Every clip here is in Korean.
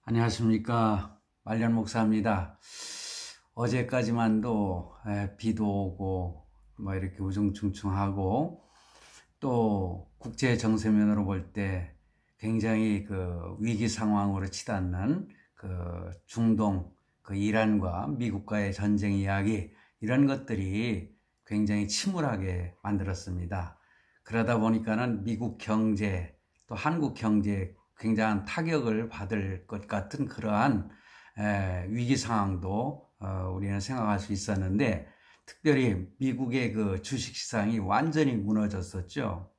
안녕하십니까. 말년 목사입니다. 어제까지만도 비도 오고 뭐 이렇게 우중충충하고 또 국제 정세면으로 볼 때 굉장히 그 위기 상황으로 치닫는 그 중동, 그 이란과 미국과의 전쟁 이야기, 이런 것들이 굉장히 침울하게 만들었습니다. 그러다 보니까는 미국 경제 또 한국 경제에 굉장한 타격을 받을 것 같은 그러한 위기 상황도 우리는 생각할 수 있었는데, 특별히 미국의 그 주식시장이 완전히 무너졌었죠.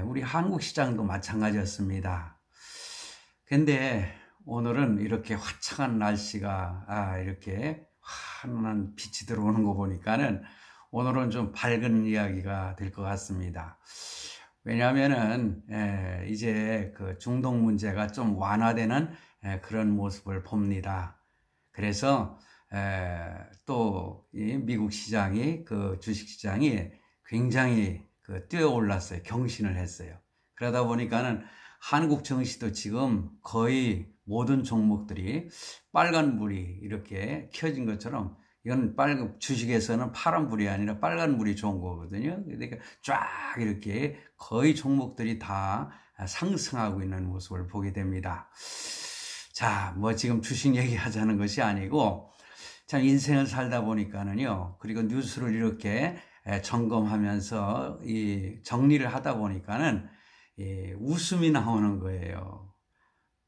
우리 한국 시장도 마찬가지였습니다. 근데 오늘은 이렇게 화창한 날씨가 이렇게 환한 빛이 들어오는 거 보니까는 오늘은 좀 밝은 이야기가 될 것 같습니다. 왜냐하면은 이제 그 중동 문제가 좀 완화되는 그런 모습을 봅니다. 그래서 또 이 미국 시장이, 그 주식 시장이 굉장히 그 뛰어올랐어요. 경신을 했어요. 그러다 보니까는 한국 증시도 지금 거의 모든 종목들이 빨간불이 이렇게 켜진 것처럼, 이건 주식에서는 파란불이 아니라 빨간불이 좋은 거거든요. 그러니까 쫙 이렇게 거의 종목들이 다 상승하고 있는 모습을 보게 됩니다. 자, 뭐 지금 주식 얘기하자는 것이 아니고, 참 인생을 살다 보니까는요, 그리고 뉴스를 이렇게 점검하면서 이 정리를 하다 보니까는 웃음이 나오는 거예요.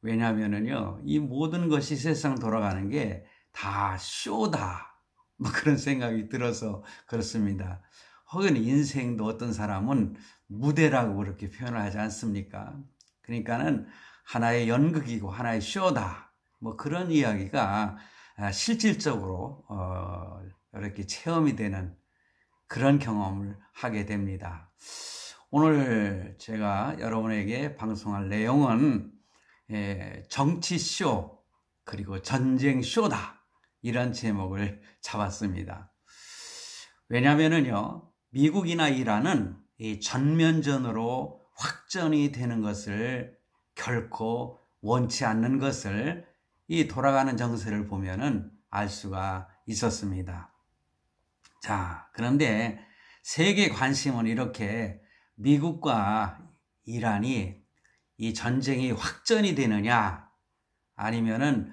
왜냐하면은요, 이 모든 것이 세상 돌아가는 게 다 쇼다, 뭐 그런 생각이 들어서 그렇습니다. 혹은 인생도 어떤 사람은 무대라고 그렇게 표현을 하지 않습니까? 그러니까는 하나의 연극이고 하나의 쇼다, 뭐 그런 이야기가 실질적으로 이렇게 체험이 되는 그런 경험을 하게 됩니다. 오늘 제가 여러분에게 방송할 내용은 정치쇼 그리고 전쟁쇼다, 이런 제목을 잡았습니다. 왜냐하면요, 미국이나 이란은 이 전면전으로 확전이 되는 것을 결코 원치 않는 것을 이 돌아가는 정세를 보면은 알 수가 있었습니다. 자, 그런데 세계 관심은 이렇게 미국과 이란이 이 전쟁이 확전이 되느냐, 아니면은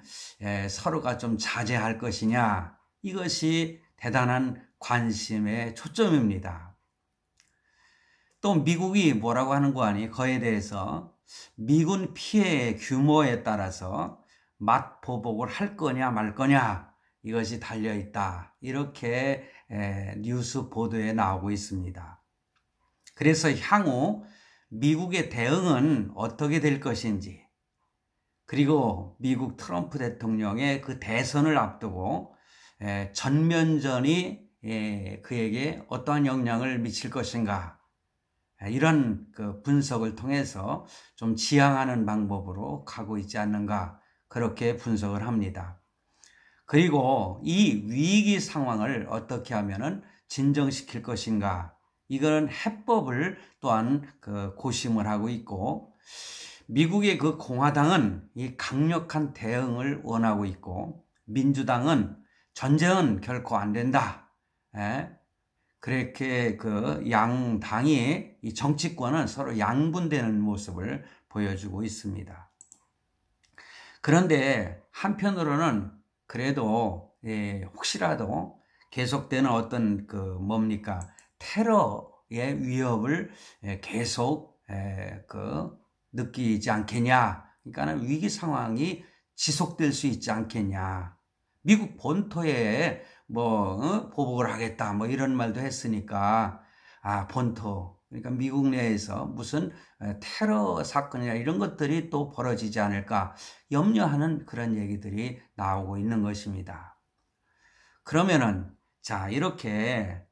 서로가 좀 자제할 것이냐, 이것이 대단한 관심의 초점입니다. 또 미국이 뭐라고 하는 거 아니? 그에 대해서 미군 피해의 규모에 따라서 맞보복을 할 거냐 말 거냐, 이것이 달려있다, 이렇게 뉴스 보도에 나오고 있습니다. 그래서 향후 미국의 대응은 어떻게 될 것인지, 그리고 미국 트럼프 대통령의 그 대선을 앞두고 전면전이 그에게 어떠한 영향을 미칠 것인가, 이런 그 분석을 통해서 좀 지향하는 방법으로 가고 있지 않는가, 그렇게 분석을 합니다. 그리고 이 위기 상황을 어떻게 하면은 진정시킬 것인가, 이거는 해법을 또한 그 고심을 하고 있고, 미국의 그 공화당은 이 강력한 대응을 원하고 있고, 민주당은 전쟁은 결코 안 된다, 그렇게 그 양당이, 이 정치권은 서로 양분되는 모습을 보여주고 있습니다. 그런데 한편으로는 그래도 혹시라도 계속되는 어떤 그 뭡니까, 테러의 위협을 계속 그 느끼지 않겠냐, 그러니까 위기 상황이 지속될 수 있지 않겠냐, 미국 본토에 뭐 보복을 하겠다, 뭐 이런 말도 했으니까, 본토, 그러니까 미국 내에서 무슨 테러 사건이나 이런 것들이 또 벌어지지 않을까 염려하는 그런 얘기들이 나오고 있는 것입니다. 그러면은 자, 이렇게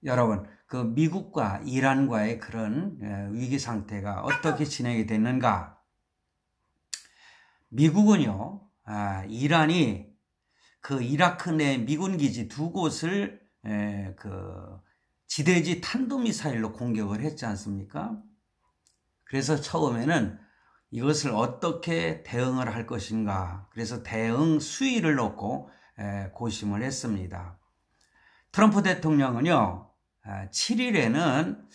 여러분, 그 미국과 이란과의 그런 위기 상태가 어떻게 진행이 됐는가? 미국은요, 이란이 그 이라크 내 미군 기지 2곳을 그 지대지 탄도미사일로 공격을 했지 않습니까? 그래서 처음에는 이것을 어떻게 대응을 할 것인가. 그래서 대응 수위를 놓고 고심을 했습니다. 트럼프 대통령은요, 7일에는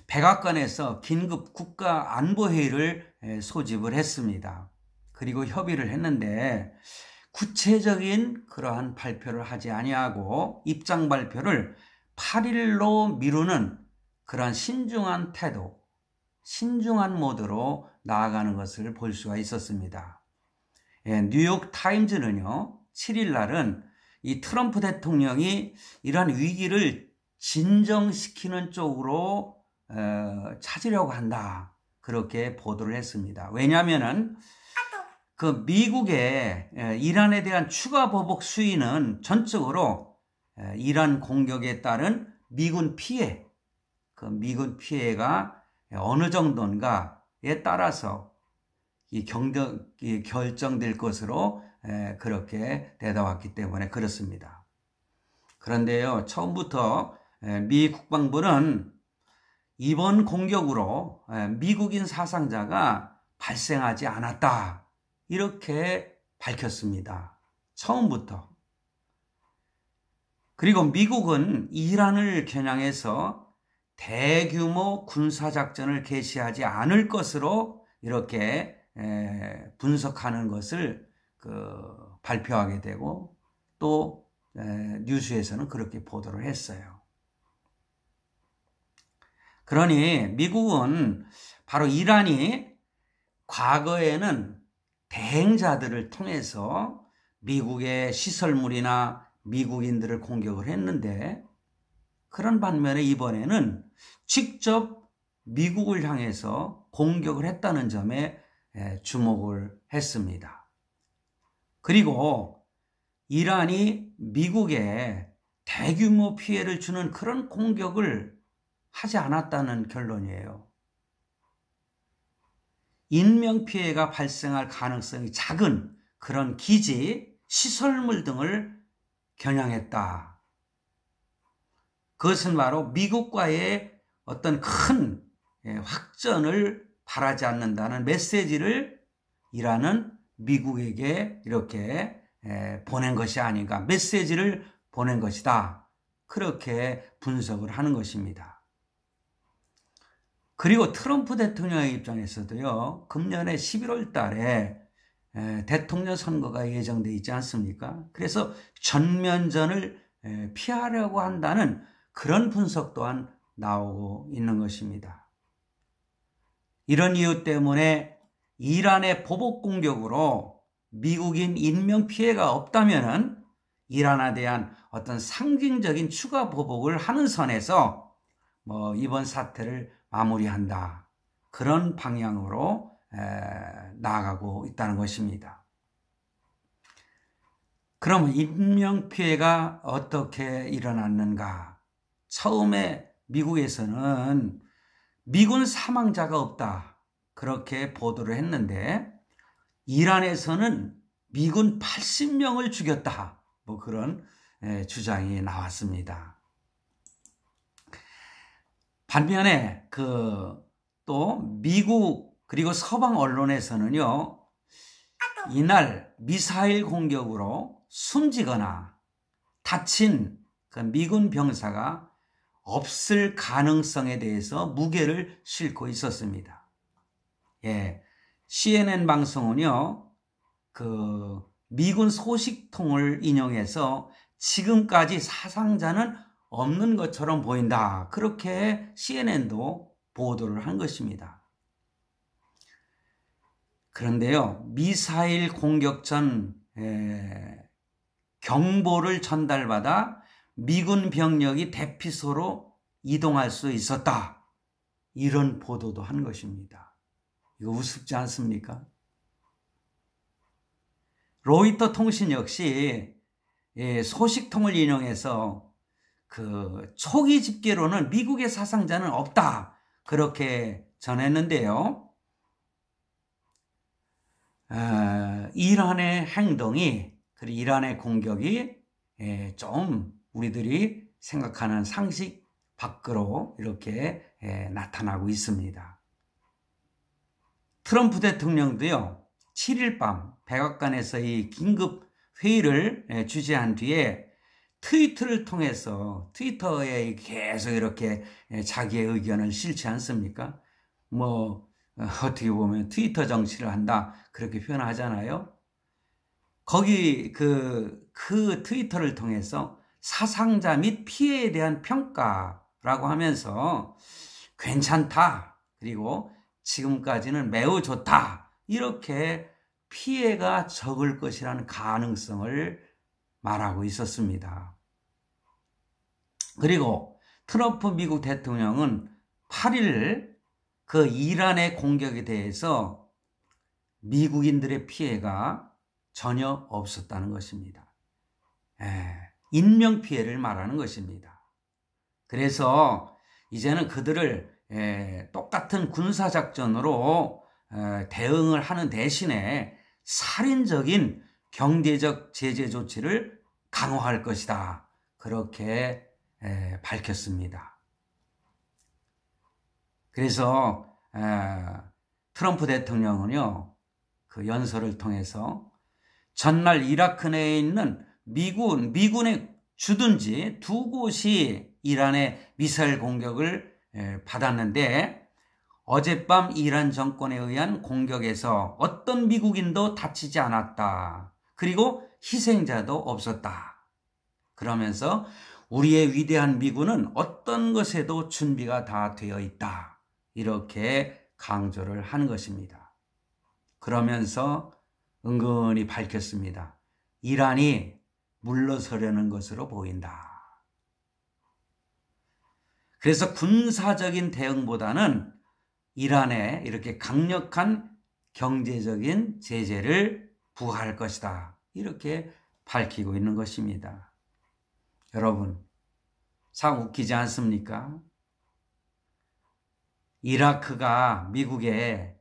백악관에서 긴급 국가안보회의를 소집을 했습니다. 그리고 협의를 했는데 구체적인 그러한 발표를 하지 아니하고 입장 발표를 8일로 미루는 그러한 신중한 태도, 신중한 모드로 나아가는 것을 볼 수가 있었습니다. 뉴욕 타임즈는요, 7일 날은 이 트럼프 대통령이 이러한 위기를 진정시키는 쪽으로 찾으려고 한다. 그렇게 보도를 했습니다. 왜냐하면은 그 미국의 이란에 대한 추가 보복 수위는 전적으로 이란 공격에 따른 미군 피해, 그 미군 피해가 어느 정도인가에 따라서 이 결정될 것으로 그렇게 되어왔기 때문에 그렇습니다. 그런데요, 처음부터 미 국방부는 이번 공격으로 미국인 사상자가 발생하지 않았다. 이렇게 밝혔습니다. 처음부터. 그리고 미국은 이란을 겨냥해서 대규모 군사작전을 개시하지 않을 것으로 이렇게 분석하는 것을 발표하게 되고 또 뉴스에서는 그렇게 보도를 했어요. 그러니 미국은 바로 이란이 과거에는 대행자들을 통해서 미국의 시설물이나 미국인들을 공격을 했는데 그런 반면에 이번에는 직접 미국을 향해서 공격을 했다는 점에 주목을 했습니다. 그리고 이란이 미국에 대규모 피해를 주는 그런 공격을 하지 않았다는 결론이에요. 인명피해가 발생할 가능성이 작은 그런 기지, 시설물 등을 겨냥했다. 그것은 바로 미국과의 어떤 큰 확전을 바라지 않는다는 메시지를 이란은 미국에게 이렇게 보낸 것이 아닌가, 메시지를 보낸 것이다. 그렇게 분석을 하는 것입니다. 그리고 트럼프 대통령의 입장에서도요, 금년에 11월 달에 대통령 선거가 예정되어 있지 않습니까? 그래서 전면전을 피하려고 한다는 그런 분석 또한 나오고 있는 것입니다. 이런 이유 때문에 이란의 보복 공격으로 미국인 인명 피해가 없다면은 이란에 대한 어떤 상징적인 추가 보복을 하는 선에서 이번 사태를 마무리한다. 그런 방향으로 나아가고 있다는 것입니다. 그러면 인명피해가 어떻게 일어났는가? 처음에 미국에서는 미군 사망자가 없다. 그렇게 보도를 했는데 이란에서는 미군 80명을 죽였다. 그런 주장이 나왔습니다. 반면에 또 미국 그리고 서방 언론에서는요, 이날 미사일 공격으로 숨지거나 다친 그 미군 병사가 없을 가능성에 대해서 무게를 싣고 있었습니다. CNN 방송은요, 미군 소식통을 인용해서 지금까지 사상자는 없는 것처럼 보인다. 그렇게 CNN도 보도를 한 것입니다. 그런데요, 미사일 공격 전 경보를 전달받아 미군 병력이 대피소로 이동할 수 있었다. 이런 보도도 한 것입니다. 이거 우습지 않습니까? 로이터 통신 역시 소식통을 인용해서 초기 집계로는 미국의 사상자는 없다. 그렇게 전했는데요. 이란의 행동이, 그리고 이란의 공격이 좀 우리들이 생각하는 상식 밖으로 이렇게 나타나고 있습니다. 트럼프 대통령도요, 7일 밤 백악관에서 이 긴급 회의를 주재한 뒤에 트위터를 통해서, 트위터에 계속 이렇게 자기의 의견을 실지 않습니까? 어떻게 보면 트위터 정치를 한다, 그렇게 표현하잖아요. 거기 그 트위터를 통해서 사상자 및 피해에 대한 평가라고 하면서 괜찮다, 그리고 지금까지는 매우 좋다, 이렇게 피해가 적을 것이라는 가능성을 말하고 있었습니다. 그리고 트럼프 미국 대통령은 8일 그 이란의 공격에 대해서 미국인들의 피해가 전혀 없었다는 것입니다. 인명피해를 말하는 것입니다. 그래서 이제는 그들을 똑같은 군사작전으로 대응을 하는 대신에 살인적인 경제적 제재 조치를 강화할 것이다, 그렇게 밝혔습니다. 그래서 트럼프 대통령은요, 그 연설을 통해서 전날 이라크 내에 있는 미군의 주둔지 2곳이 이란의 미사일 공격을 받았는데, 어젯밤 이란 정권에 의한 공격에서 어떤 미국인도 다치지 않았다, 그리고 희생자도 없었다. 그러면서 우리의 위대한 미군은 어떤 것에도 준비가 다 되어 있다, 이렇게 강조를 한 것입니다. 그러면서 은근히 밝혔습니다. 이란이 물러서려는 것으로 보인다. 그래서 군사적인 대응보다는 이란에 이렇게 강력한 경제적인 제재를 부과할 것이다, 이렇게 밝히고 있는 것입니다. 여러분, 참 웃기지 않습니까? 이라크가 미국에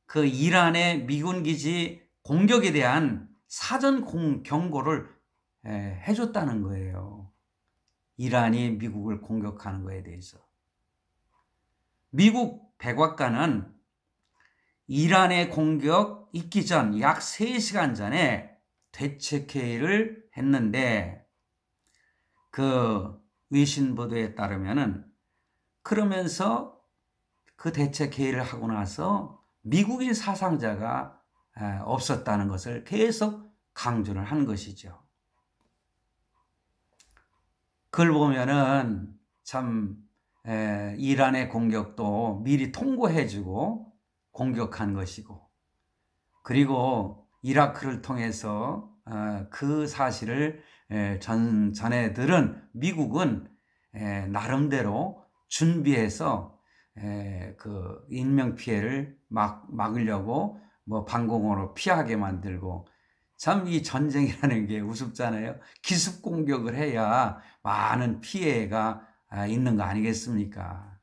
그 이란의 미군 기지 공격에 대한 사전 경고를 해줬다는 거예요. 이란이 미국을 공격하는 것에 대해서. 미국 백악관은 이란의 공격 있기 전 약 3시간 전에 대책회의를 했는데, 그 외신 보도에 따르면은, 그러면서 그 대책회의를 하고 나서 미국인 사상자가 없었다는 것을 계속 강조를 한 것이죠. 그걸 보면은 참 이란의 공격도 미리 통보해주고 공격한 것이고, 그리고 이라크를 통해서 그 사실을 전해 들은 미국은 나름대로 준비해서 그 인명피해를 막으려고 방공호로 피하게 만들고, 참 이 전쟁이라는 게 우습잖아요. 기습 공격을 해야 많은 피해가 있는 거 아니겠습니까?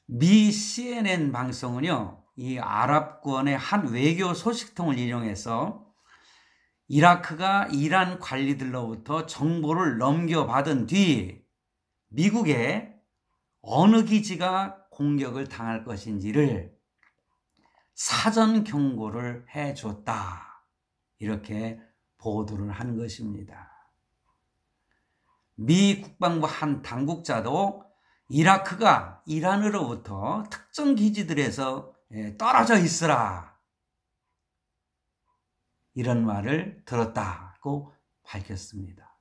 미 CNN 방송은요, 이 아랍권의 한 외교 소식통을 인용해서 이라크가 이란 관리들로부터 정보를 넘겨받은 뒤 미국의 어느 기지가 공격을 당할 것인지를 사전 경고를 해줬다, 이렇게 보도를 한 것입니다. 미 국방부 한 당국자도 이라크가 이란으로부터 특정 기지들에서 떨어져 있으라, 이런 말을 들었다고 밝혔습니다.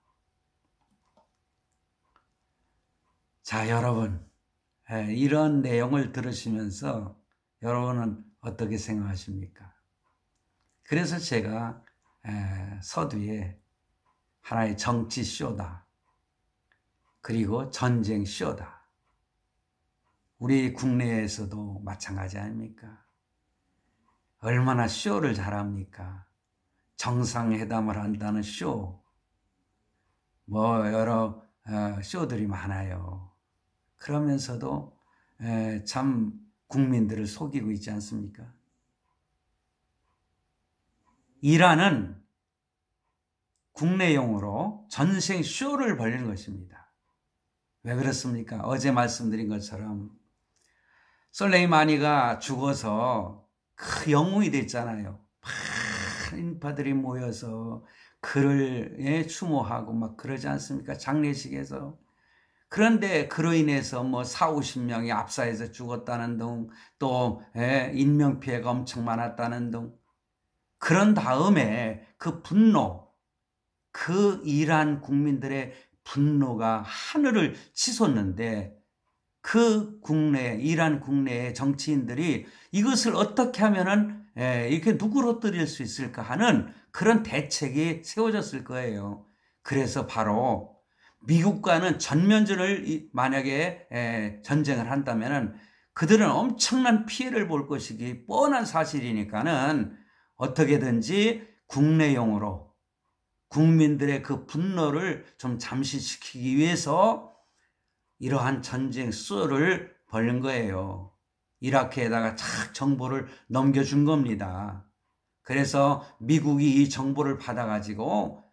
자, 여러분, 이런 내용을 들으시면서 여러분은 어떻게 생각하십니까? 그래서 제가 서두에 하나의 정치 쇼다, 그리고 전쟁 쇼다, 우리 국내에서도 마찬가지 아닙니까? 얼마나 쇼를 잘합니까? 정상회담을 한다는 쇼, 여러 쇼들이 많아요. 그러면서도 참 국민들을 속이고 있지 않습니까? 이란은 국내용으로 전생 쇼를 벌이는 것입니다. 왜 그렇습니까? 어제 말씀드린 것처럼 솔레이마니가 죽어서 그 영웅이 됐잖아요. 많은 인파들이 모여서 그를 추모하고 막 그러지 않습니까? 장례식에서. 그런데 그로 인해서 뭐 4, 50명이 압사해서 죽었다는 등, 또 인명피해가 엄청 많았다는 등, 그런 다음에 그 분노, 그 이란 국민들의 분노가 하늘을 치솟는데, 그 이란 국내의 정치인들이 이것을 어떻게 하면은 이렇게 누그러뜨릴 수 있을까 하는 그런 대책이 세워졌을 거예요. 그래서 바로 미국과는 전면전을 만약에 전쟁을 한다면은 그들은 엄청난 피해를 볼 것이기 뻔한 사실이니까는 어떻게든지 국내용으로 국민들의 그 분노를 좀 잠식시키기 위해서 이러한 전쟁 수를 벌린 거예요. 이라크에다가 착 정보를 넘겨준 겁니다. 그래서 미국이 이 정보를 받아가지고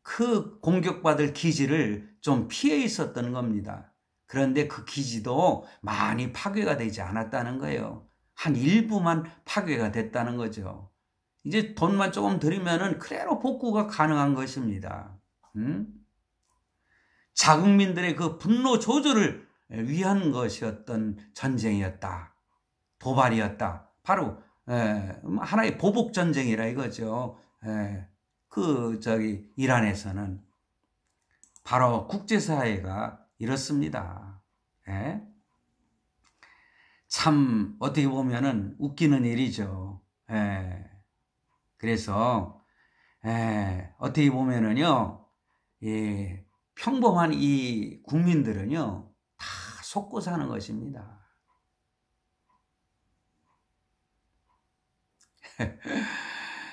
그 공격받을 기지를 좀 피해 있었던 겁니다. 그런데 그 기지도 많이 파괴가 되지 않았다는 거예요. 한 일부만 파괴가 됐다는 거죠. 이제 돈만 조금 들이면은 그대로 복구가 가능한 것입니다. 자국민들의 그 분노 조절을 위한 것이었던 전쟁이었다. 도발이었다. 바로 하나의 보복 전쟁이라 이거죠. 이란에서는 바로 국제사회가 이렇습니다. 참 어떻게 보면은 웃기는 일이죠. 그래서 어떻게 보면은요, 평범한 이 국민들은요 다 속고 사는 것입니다.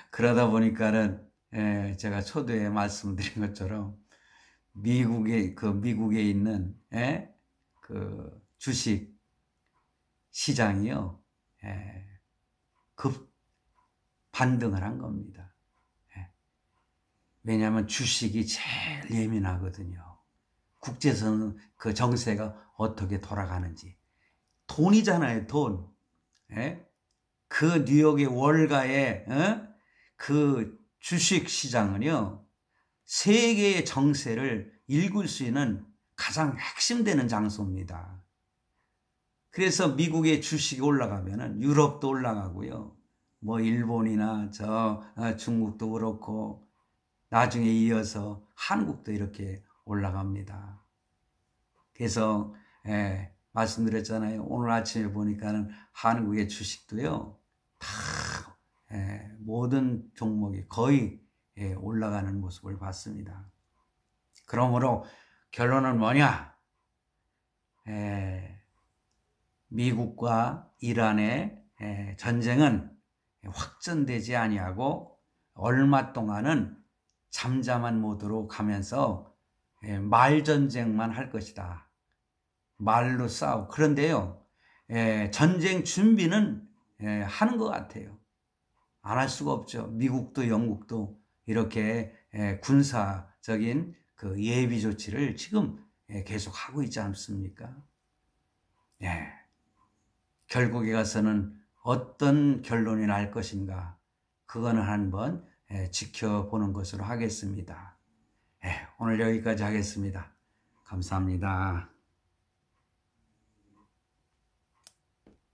그러다 보니까는 제가 초두에 말씀드린 것처럼 미국에 있는 그 주식 시장이요 급 반등을 한 겁니다. 왜냐하면 주식이 제일 예민하거든요. 국제선 그 정세가 어떻게 돌아가는지. 돈이잖아요, 돈. 그 뉴욕의 월가의 그 주식 시장은요, 세계의 정세를 읽을 수 있는 가장 핵심되는 장소입니다. 그래서 미국의 주식이 올라가면은 유럽도 올라가고요. 뭐 일본이나 중국도 그렇고 나중에 이어서 한국도 이렇게 올라갑니다. 그래서 말씀드렸잖아요. 오늘 아침에 보니까는 한국의 주식도요 다 모든 종목이 거의 올라가는 모습을 봤습니다. 그러므로 결론은 뭐냐? 미국과 이란의 전쟁은 확전되지 아니하고 얼마 동안은 잠잠한 모드로 가면서 말전쟁만 할 것이다. 말로 싸우고. 그런데요, 전쟁 준비는 하는 것 같아요. 안 할 수가 없죠. 미국도 영국도 이렇게 군사적인 그 예비 조치를 지금 계속 하고 있지 않습니까? 결국에 가서는 어떤 결론이 날 것인가, 그거는 한번 지켜보는 것으로 하겠습니다. 오늘 여기까지 하겠습니다. 감사합니다.